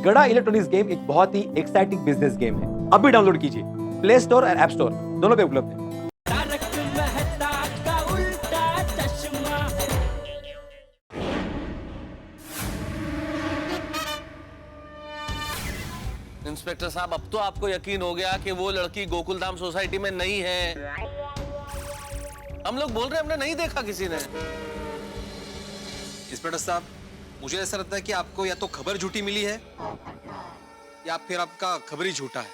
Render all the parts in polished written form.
गड़ा electronics game एक बहुत ही एक्साइटिंग बिजनेस गेम है। अभी डाउनलोड कीजिए, प्ले स्टोर और ऐप स्टोर दोनों पे उपलब्ध है। इंस्पेक्टर साहब, अब तो आपको यकीन हो गया कि वो लड़की गोकुलधाम सोसाइटी में नहीं है। हम लोग बोल रहे हैं हमने नहीं देखा किसी ने। इंस्पेक्टर साहब, मुझे ऐसा लगता है कि आपको या तो खबर झूठी मिली है या फिर आपका खबर ही झूठा है।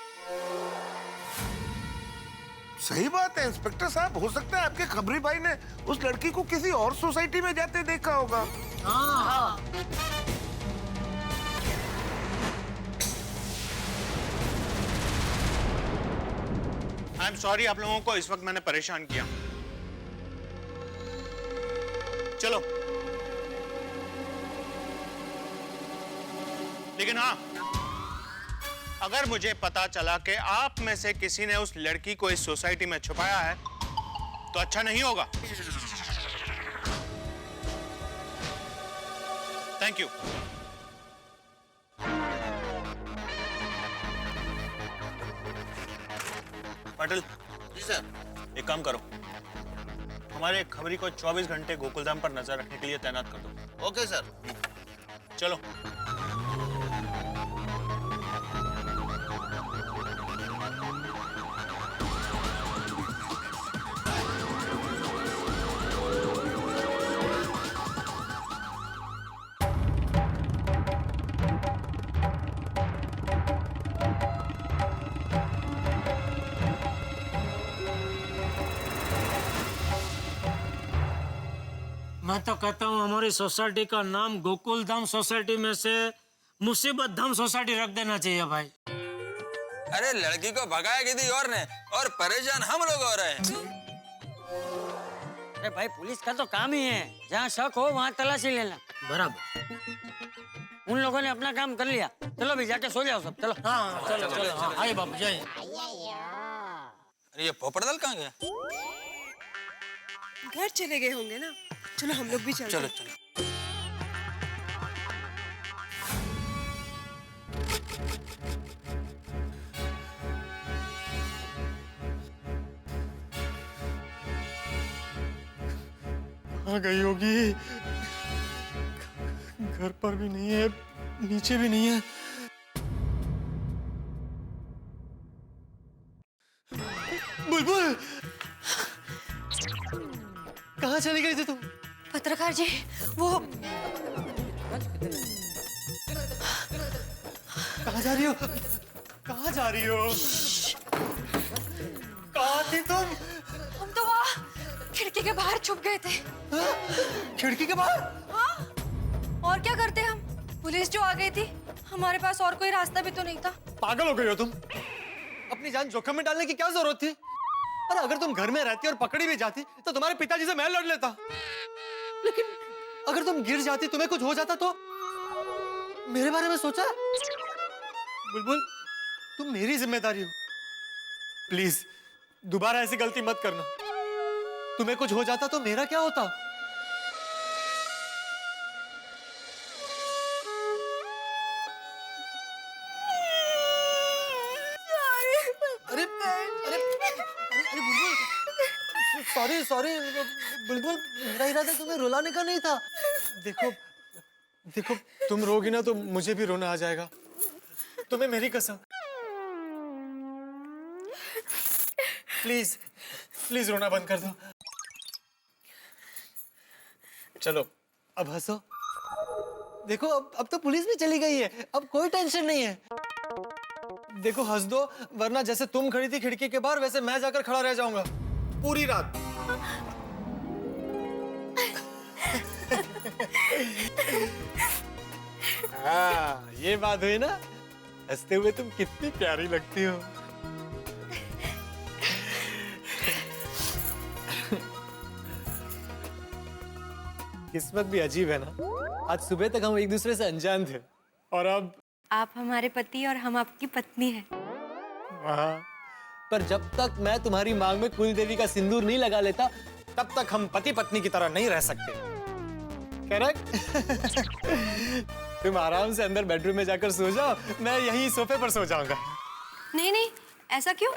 सही बात है इंस्पेक्टर साहब, हो सकता है आपके खबरी भाई ने उस लड़की को किसी और सोसाइटी में जाते देखा होगा। हाँ। आई एम सॉरी, आप लोगों को इस वक्त मैंने परेशान किया। चलो, लेकिन हाँ, अगर मुझे पता चला कि आप में से किसी ने उस लड़की को इस सोसाइटी में छुपाया है तो अच्छा नहीं होगा। Thank you. Patil ji sir, एक काम करो, हमारे खबरी को 24 घंटे गोकुलधाम पर नजर रखने के लिए तैनात कर दो। Okay sir. चलो। मैं तो कहता हूँ हमारी सोसाइटी का नाम गोकुल धाम सोसाइटी में से मुसीबत धाम सोसाइटी रख देना चाहिए भाई। अरे लड़की को भगाया किसी और ने और परेशान हम लोग हो रहे हैं। अरे भाई, पुलिस का तो काम ही है, जहाँ शक हो वहाँ तलाशी लेना। बराबर। उन लोगों ने अपना काम कर लिया। चलो भी जाके सो जाओ सब। चलो। हाँ चलो चलो। हाँ आइए बाबू जाइए। अरे ये पोपटलाल कहाँ गया? घर चले गए होंगे ना। चलो हम लोग भी चलते चलो हैं। चलो। कहाँ गई होगी? घर पर भी नहीं है, नीचे भी नहीं है। बुलबुल, कहाँ चली गई थी तुम? पत्रकार जी, वो कहाँ जा रही हो? कहाँ जा रही हो? कहाँ थी तुम? हम तो वहाँ खिड़की के बाहर छुप गए थे। खिड़की के बाहर? हाँ, और क्या करते हम? पुलिस जो आ गई थी, हमारे पास और कोई रास्ता भी तो नहीं था। पागल हो गई हो तुम? अपनी जान जोखिम में डालने की क्या जरूरत थी? अरे अगर तुम घर में रहती और पकड़ी भी जाती तो तुम्हारे पिताजी से मैं लड़ लेता। लेकिन अगर तुम गिर जाती, तुम्हें कुछ हो जाता तो? मेरे बारे में सोचा? बुलबुल, तुम मेरी जिम्मेदारी हो। प्लीज दोबारा ऐसी गलती मत करना। तुम्हें कुछ हो जाता तो मेरा क्या होता? अरे अरे अरे बुलबुल, सॉरी सॉरी बुलबुल, मेरा इरादा तुम्हें रुलाने का नहीं था। देखो देखो, तुम रोगी ना तो मुझे भी रोना आ जाएगा। तुम्हें मेरी कसम। प्लीज प्लीज रोना बंद कर दो। चलो अब हंसो। देखो अब तो पुलिस भी चली गई है, अब कोई टेंशन नहीं है। देखो हंस दो, वरना जैसे तुम खड़ी थी खिड़की के बाहर, वैसे मैं जाकर खड़ा रह जाऊंगा पूरी रात। हाँ, ये बात हुई ना। हंसते हुए तुम कितनी प्यारी लगती हो। किस्मत भी अजीब है ना। आज सुबह तक हम एक दूसरे से अनजान थे और अब आप हमारे पति और हम आपकी पत्नी हैं। हाँ, पर जब तक मैं तुम्हारी मांग में कुल देवी का सिंदूर नहीं लगा लेता, तब तक हम पति पत्नी की तरह नहीं रह सकते। करेक्ट? तुम आराम से अंदर बेडरूम में जाकर सो जाओ, मैं यहीं सोफे पर सो जाऊंगा। नहीं नहीं, ऐसा क्यों?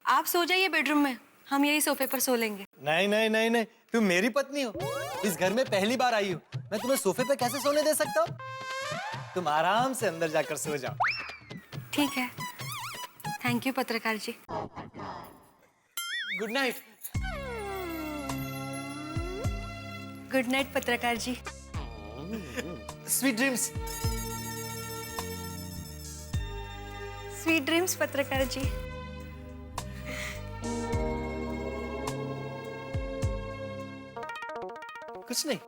आप सो जाइए बेडरूम में, हम यही सोफे पर सो लेंगे। नहीं नहीं नहीं नहीं, तुम मेरी पत्नी हो, इस घर में पहली बार आई हो, मैं तुम्हें सोफे पे कैसे सोने दे सकता हूँ? तुम आराम से अंदर जाकर सो जाओ। ठीक है, थैंक यू पत्रकार जी। Good night. गुड नाइट पत्रकार जी। Sweet dreams. स्वीट ड्रीम्स पत्रकार जी। कुछ नहीं।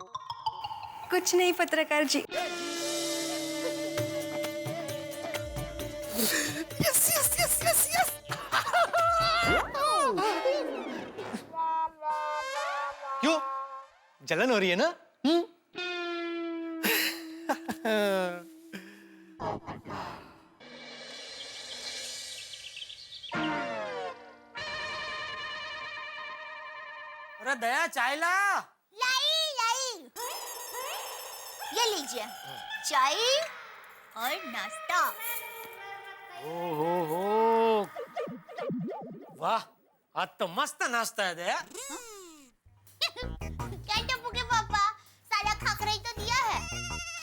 कुछ नहीं पत्रकार जी। Yes yes yes yes yes. क्यों? जलन हो रही है ना? अरे दया चाय ला। लाई लाई, ये लीजिए चाय और नाश्ता। ओहो, वाह, आज तो मस्त नाश्ता है दया। क्या टप्पू के पापा, सारा खाकर ही तो दिया है।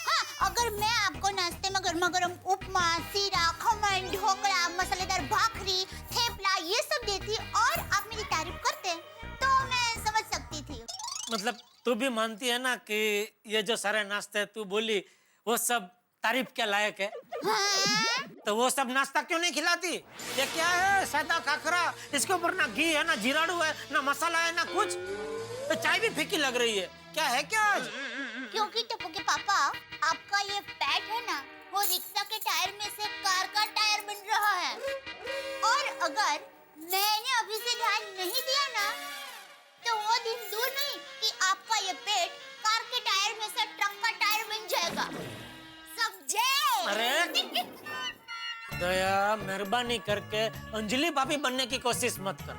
हाँ, अगर मैं आपको नाश्ते में गर्मा गर्म उपमा, सीरा, खमन, ढोकला, मसालेदार भाकरी, थेपला ये सब देती और आप मेरी तारीफ करते तो मैं समझ सकती थी। मतलब तू भी मानती है ना कि ये जो सारे नाश्ते तू बोली वो सब तारीफ के लायक है? हाँ? तो वो सब नाश्ता क्यों नहीं खिलाती? ये क्या है, सादा खाखरा, इसके ऊपर ना घी है, ना जीराड़ू है, ना मसाला है, ना कुछ। तो चाय भी फीकी लग रही है, क्या है क्या आज? क्योंकि टप्पू के पापा, आपका ये पैट है ना, वो रिक्शा के टायर में से कार का टायर बन रहा है। और अगर मैंने अभी से ध्यान नहीं दिया ना, तो वो दिन दूर नहीं कि आपका ये पेट कार के टायर में से ट्रक का टायर बन जाएगा। समझे? अरे दया, मेहरबानी करके अंजलि भाभी बनने की कोशिश मत कर।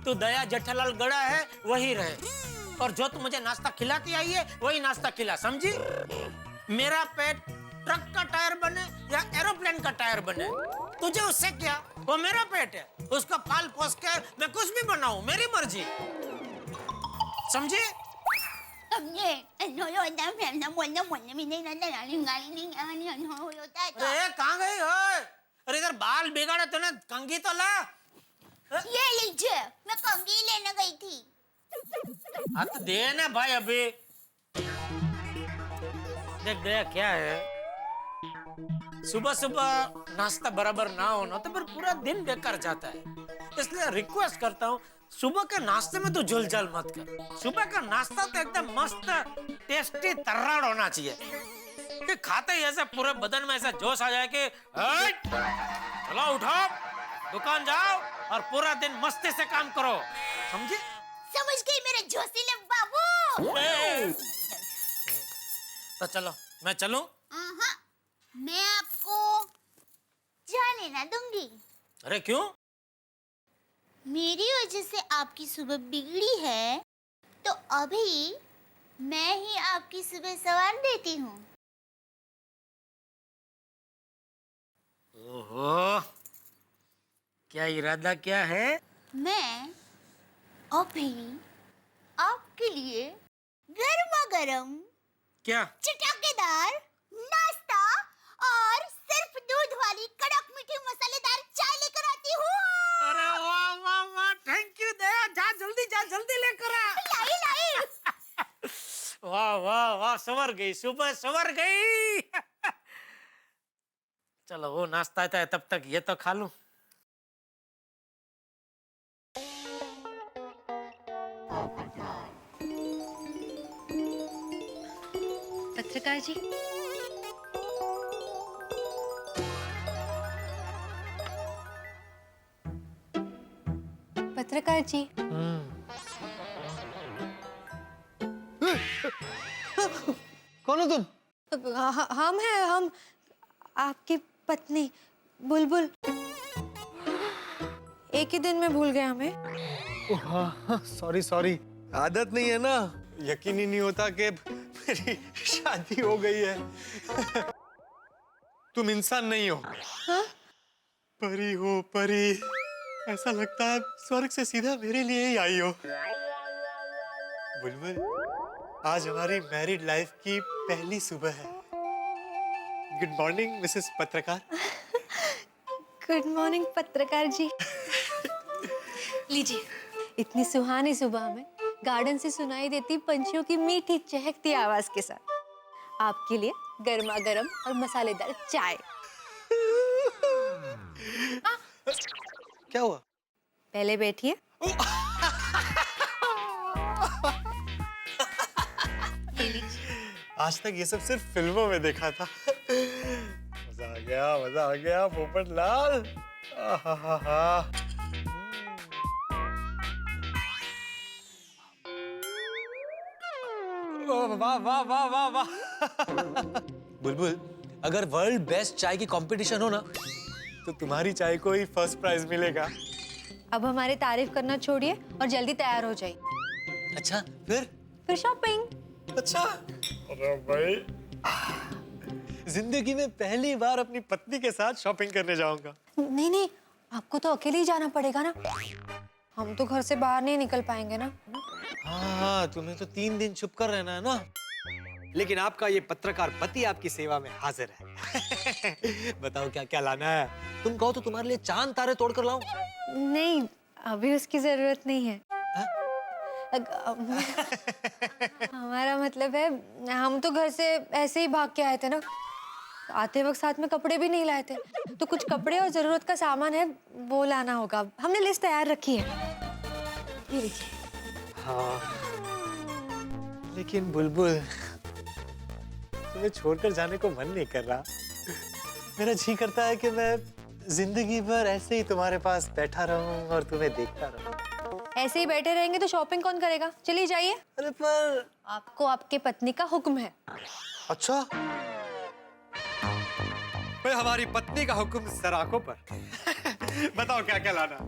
तू दया जेठालाल गड़ा है वही रहे, और जो तू मुझे नाश्ता खिलाती आई है वही नाश्ता खिला, समझी? मेरा पेट ट्रक का टायर बने या एरोप्लेन का टायर बने, तुझे उससे क्या? वो मेरा पेट है, उसका पाल पोस के मैं कुछ भी बनाऊं, मेरी मर्जी, समझी? समझे? अरे कहाँ गई हो? अरे इधर बाल बिगाड़े तूने, कंघी तो ला। ये लीजिए, मैं कंघी लेने गई थी। हाँ तो दे ना भाई अभी। देख दया क्या है, सुबह सुबह नाश्ता बराबर ना होना तो फिर पूरा दिन बेकार जाता है। इसलिए रिक्वेस्ट करता हूँ, सुबह के नाश्ते में तो झुलझल मत कर। सुबह का नाश्ता तो एकदम मस्त टेस्टी तर्राड़ होना चाहिए कि खाते ही ऐसे पूरे बदन में ऐसा जोश आ जाए कि चलो उठो, दुकान जाओ और पूरा दिन मस्ती से काम करो, समझे? समझ गई मेरे जोशीले बाबू। तो चलो, मैं चलूं? हाँ, मैं आपको जाने ना दूंगी। अरे क्यों? मेरी वजह से आपकी सुबह बिगड़ी है, तो अभी मैं ही आपकी सुबह संवार देती हूँ। ओहो, क्या इरादा क्या है? मैं अभी आपके लिए गर्मा गर्म क्या? चटकेदार नाश्ता और सिर्फ दूध वाली कड़क मीठी मसालेदार चाय लेकर आती हूँ। अरे वाह वाह वाह, थैंक यू दया, जा जल्दी लेकर आ। लाई लाई। वाह वाह वाह, सवर गई, सुबह सवर गई। चलो वो नाश्ता आता है तब तक ये तो खा लूं। पत्रकार जी, पत्रकार जी। कौन हो तुम? हम हैं, हम आपकी पत्नी बुलबुल। एक ही दिन में भूल गए हमें। हाँ, सॉरी। आदत नहीं है ना, यकीन ही नहीं होता कि मेरी शादी हो गई है। तुम इंसान नहीं हो। हाँ? परी हो परी। ऐसा लगता है स्वर्ग से सीधा मेरे लिए ही आई हो। बुलबुल, आज हमारी मैरिड लाइफ की पहली सुबह है। गुड मॉर्निंग मिसेस पत्रकार। गुड मॉर्निंग पत्रकार जी। लीजिए। इतनी सुहानी सुबह में गार्डन से सुनाई देती पंछियों की मीठी चहकती आवाज के साथ आपके लिए गर्मा गर्म और मसालेदार चाय। क्या हुआ? पहले बैठिए। आज तक ये सब सिर्फ फिल्मों में देखा था। मजा आ गया पोपट लाल। वाह वाह वाह वाह वाह। बुलबुल, अगर वर्ल्ड बेस्ट चाय की कंपटीशन हो ना तो तुम्हारी चाय को ही फर्स्ट प्राइज मिलेगा। अब हमारी तारीफ करना छोड़िए और जल्दी तैयार हो जाइए। अच्छा, फिर शॉपिंग। अच्छा। अरे भाई, जिंदगी में पहली बार अपनी पत्नी के साथ शॉपिंग करने जाऊंगा। नहीं नहीं, आपको तो अकेले ही जाना पड़ेगा ना। हम तो घर से बाहर नहीं निकल पाएंगे ना। हाँ, तुम्हें तो 3 दिन छुप कर रहना है ना। लेकिन आपका ये पत्रकार पति आपकी सेवा में हाजिर है। बताओ क्या क्या लाना है? तुम कहो तो तुम्हारे लिए चांद तारे तोड़ कर लाऊं। नहीं, अभी उसकी जरूरत नहीं है। हमारा मतलब है, हम तो घर से ऐसे ही भाग के आए थे ना। आते वक्त साथ में कपड़े भी नहीं लाए थे, तो कुछ कपड़े और जरूरत का सामान है वो लाना होगा। हमने लिस्ट तैयार रखी है। ये लीजिए। हाँ, लेकिन बुलबुल, तुम्हें छोड़कर जाने को मन नहीं कर रहा। मेरा जी करता है कि मैं जिंदगी भर ऐसे ही तुम्हारे पास बैठा रहूं और तुम्हें देखता रहूं। ऐसे ही बैठे रहेंगे तो शॉपिंग कौन करेगा? चलिए जाइए। अरे पर आपको आपके पत्नी का हुक्म है। अच्छा, भाई हमारी पत्नी का हुक्म सर आंखों पर। बताओ क्या क्या लाना।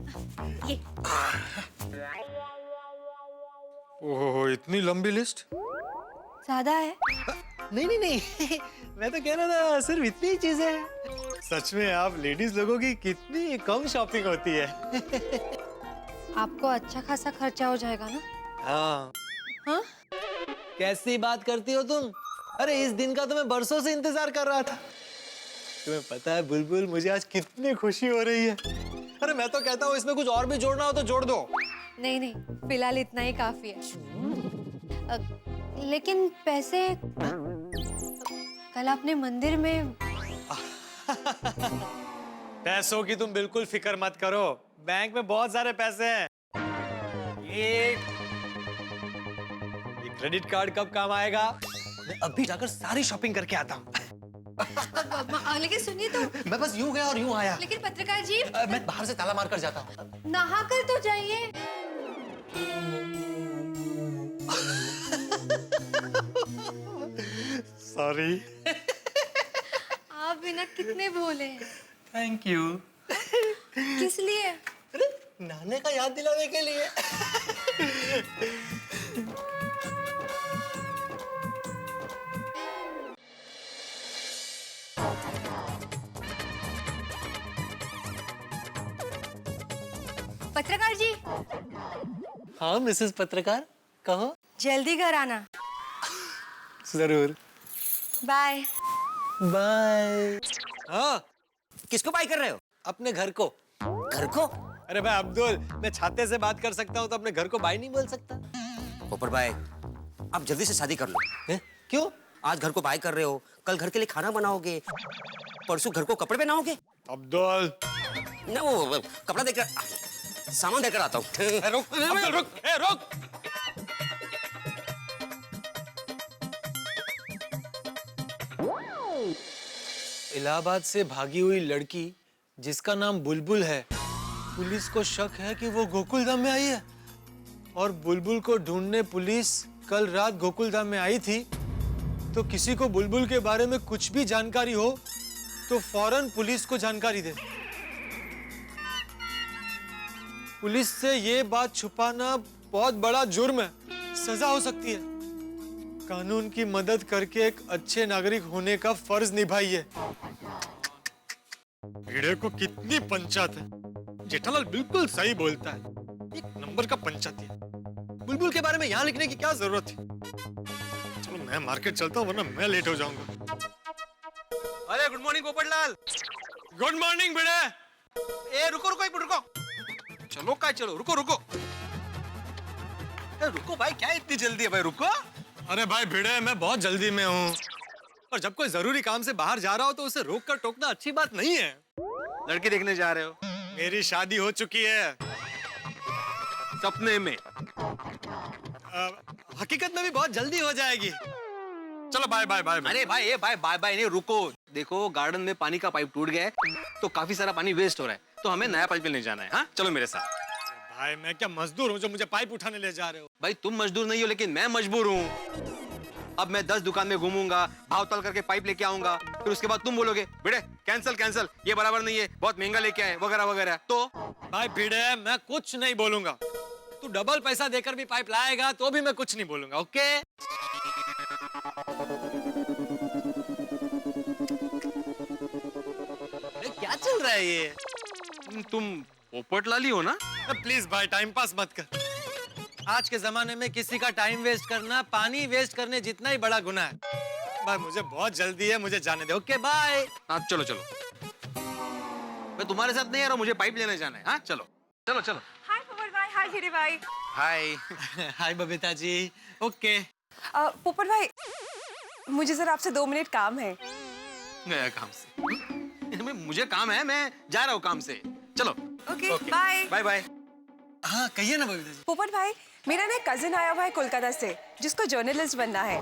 ये ओह, इतनी लंबी लिस्ट? ज्यादा है। नहीं नहीं नहीं, मैं तो कह रहा था सिर्फ इतनी ही चीजें हैं। सच में आप लेडीज लोगों की कितनी कम शॉपिंग होती है। आपको अच्छा खासा खर्चा हो जाएगा ना। हाँ। हाँ? कैसी बात करती हो तुम? अरे इस दिन का तो मैं बरसों से इंतजार कर रहा था। तुम्हें पता है बुलबुल, मुझे आज कितनी खुशी हो रही है। अरे मैं तो कहता हूँ इसमें कुछ और भी जोड़ना हो तो जोड़ दो। नहीं नहीं, फिलहाल इतना ही काफी है। लेकिन पैसे कल आपने मंदिर में। पैसों की तुम बिल्कुल फिक्र मत करो, बैंक में बहुत सारे पैसे हैं। ये क्रेडिट कार्ड कब काम आएगा? मैं अभी जाकर सारी शॉपिंग करके आता हूँ। लेकिन सुनिए तो। मैं बस यूं गया और यूं आया। लेकिन पत्रकार जी, मैं बाहर से ताला मार कर जाता हूँ। नहा कर तो जाइए। सॉरी। आप बिना कितने भोले हैं। Thank you. किस लिए? नहाने का याद दिलाने के लिए। पत्रकार जी। हाँ मिसेस पत्रकार, कहो। जल्दी घर आना। जरूर। बाय। बाय। हाँ, किसको बाय कर रहे हो? अपने घर को। घर को? अरे भाई अब्दुल, मैं छाते से बात कर सकता हूँ तो अपने घर को बाय नहीं बोल सकता? पोपट भाई, आप जल्दी से शादी कर लो। है? क्यों? आज घर को बाय कर रहे हो, कल घर के लिए खाना बनाओगे, परसों घर को कपड़े पहनाओगे। अब्दुल, ना वो कपड़ा देकर, सामान देकर आता हूँ। रुक, अब्दुल, रुक, रुक। इलाहाबाद से भागी हुई लड़की जिसका नाम बुलबुल है, पुलिस को शक है कि वो गोकुलधाम में आई है। और बुलबुल को ढूंढने पुलिस कल रात गोकुलधाम में आई थी। तो किसी को बुलबुल के बारे में कुछ भी जानकारी हो तो फौरन पुलिस को जानकारी दे। पुलिस से ये बात छुपाना बहुत बड़ा जुर्म है, सजा हो सकती है। कानून की मदद करके एक अच्छे नागरिक होने का फर्ज निभाइए। भिड़े को कितनी पंचायत है। जेठालाल बिल्कुल सही बोलता है, एक नंबर का पंचायती है। बुलबुल के बारे में यहाँ लिखने की क्या जरूरत थी। चलो मैं मार्केट चलता हूँ, वरना मैं लेट हो जाऊंगा। अरे good morning Popatlal. Good morning Bhide. ए रुको रुको, एक मिनट रुको। चलो का चलो, रुको रुको। रुको भाई, क्या इतनी जल्दी है भाई, रुको। अरे भाई भिड़े, मैं बहुत जल्दी में हूँ, और जब कोई जरूरी काम से बाहर जा रहा हो तो उसे रोक कर टोकना अच्छी बात नहीं है। लड़की देखने जा रहे हो? मेरी शादी हो चुकी है। सपने में? हकीकत में भी बहुत जल्दी हो जाएगी। चलो बाय बाय बाय। अरे भाई, ये बाय बाय बाय नहीं, रुको। देखो गार्डन में पानी का पाइप टूट गया है, तो काफी सारा पानी वेस्ट हो रहा है, तो हमें नया पाइप लेने जाना है। हाँ चलो मेरे साथ। भाई मैं क्या मजदूर हूँ जो मुझे पाइप उठाने ले जा रहे हो? भाई तुम मजदूर नहीं हो, लेकिन मैं मजबूर हूँ। अब मैं 10 दुकान में घूमूंगा, भाव तल करके पाइप लेके आऊंगा, फिर उसके बाद तुम बोलोगे भिड़े कैंसिल कैंसिल, ये बराबर नहीं है, बहुत महंगा लेके आए, वगैरह वगैरह। तो भाई भिड़े, मैं कुछ नहीं बोलूंगा। तू डबल पैसा देकर भी पाइप लाएगा तो भी मैं कुछ नहीं बोलूंगा। ओके? क्या चल रहा है ये? तुम पोपटलाल हो ना? प्लीज भाई टाइम पास मत कर। आज के जमाने में किसी का टाइम वेस्ट करना पानी वेस्ट करने जितना ही बड़ा गुनाह है। भाई मुझे बहुत जल्दी है, मुझे जाने दे। Okay bye. हाँ चलो चलो, मैं तुम्हारे साथ नहीं आ रहा, मुझे पाइप लेने जाना है। हाँ चलो चलो चलो। हाय पोपट भाई, हाय भिड़े भाई। हाय। हाय बबीता जी। ओके। पोपट भाई, मुझे जरा आपसे 2 मिनट काम है। गया काम से? मुझे काम है, मैं जा रहा हूँ काम से। चलो। Okay bye bye bye. हाँ कहिए ना बबीता जी। पोपट भाई, मेरा ना कजिन आया हुआ है कोलकाता से, जिसको जर्नलिस्ट बनना है,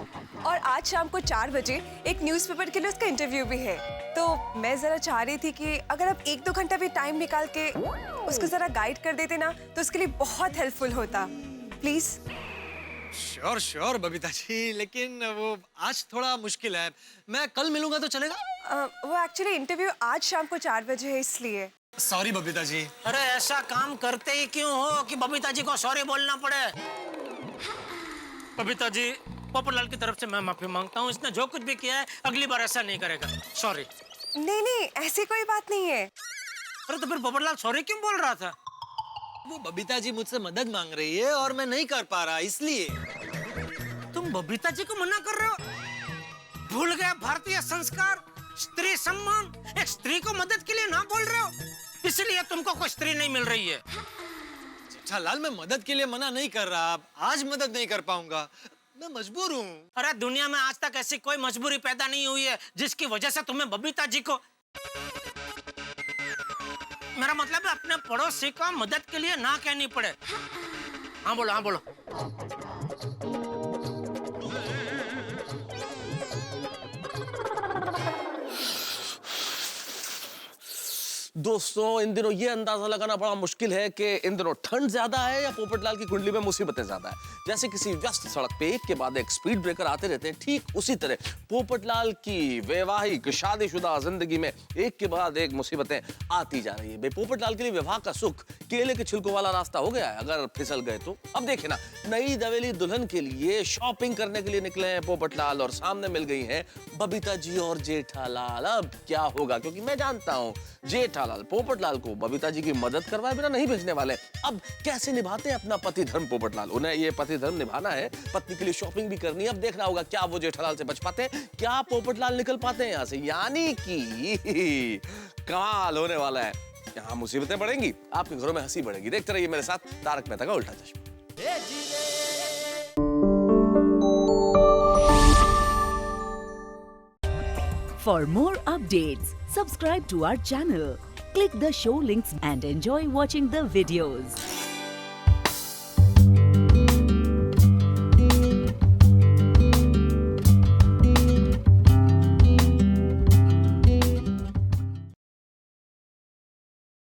और आज शाम को 4 बजे एक न्यूज़पेपर के लिए उसका इंटरव्यू भी है। तो मैं जरा चाह रही थी कि अगर आप 1-2 घंटा भी टाइम निकाल के उसको जरा गाइड कर देते ना, तो उसके लिए बहुत हेल्पफुल होता। Please. Sure sure Babita ji, लेकिन वो आज थोड़ा मुश्किल है। मैं कल मिलूंगा तो चलेगा? वो एक्चुअली इंटरव्यू आज शाम को 4 बजे है, इसलिए। सॉरी बबीता जी। अरे ऐसा काम करते ही क्यों हो कि बबीता जी को सॉरी बोलना पड़े? बबीता जी, पोपटलाल की तरफ से मैं माफी मांगता हूँ। इसने जो कुछ भी किया है अगली बार ऐसा नहीं करेगा। सॉरी। नहीं नहीं, ऐसी कोई बात नहीं है। अरे तो फिर पोपटलाल सॉरी क्यों बोल रहा था? वो बबीता जी मुझसे मदद मांग रही है और मैं नहीं कर पा रहा, इसलिए। तुम बबीता जी को मना कर रहे हो? भूल गए भारतीय संस्कार, स्त्री सम्मान। एक स्त्री को मदद के लिए ना बोल रहे हो, इसलिए तुमको कोई स्त्री नहीं मिल रही है। जेठालाल, मैं मदद के लिए मना नहीं कर रहा, आज मदद नहीं कर पाऊंगा, मैं मजबूर हूँ। अरे दुनिया में आज तक ऐसी कोई मजबूरी पैदा नहीं हुई है जिसकी वजह से तुम्हें बबीता जी को, मेरा मतलब है अपने पड़ोसी को मदद के लिए ना कहनी पड़े। हाँ बोलो, हाँ बोलो। दोस्तों, इन दिनों ये अंदाजा लगाना बड़ा मुश्किल है कि इन दिनों ठंड ज्यादा है या पोपटलाल की कुंडली में मुसीबतें ज्यादा है। जैसे किसी व्यस्त सड़क पे एक के बाद एक स्पीड ब्रेकर आते रहते हैं, ठीक उसी तरह पोपटलाल की वैवाहिक शादीशुदा जिंदगी में एक के बाद एक मुसीबतें आती जा रही है। पोपटलाल के लिए विवाह का सुख केले के छिलकों वाला रास्ता हो गया है, अगर फिसल गए तो। अब देखिए ना, नई दवेली दुल्हन के लिए शॉपिंग करने के लिए निकले हैं पोपटलाल, और सामने मिल गई हैं बबीता जी और जेठालाल। अब क्या होगा, क्योंकि मैं जानता हूं जेठालाल पोपटलाल को बबीता जी की मदद करवाए बिना नहीं भेजने वाले। अब कैसे निभाते हैं अपना पति धर्म पोपटलाल? उन्हें ये पति धर्म निभाना है, पत्नी के लिए शॉपिंग भी करनी है। अब देखना होगा क्या वो जेठालाल से बच पाते हैं, क्या पोपटलाल निकल पाते हैं यहाँ से। यानी कि कमाल होने वाला है। यहाँ मुसीबतें बढ़ेंगी, आपके घरों में हंसी बढ़ेगी। देखते रहिए मेरे साथ तारक मेहता का उल्टा चश्मा। For more updates, subscribe to our channel, click the show links and enjoy watching the videos.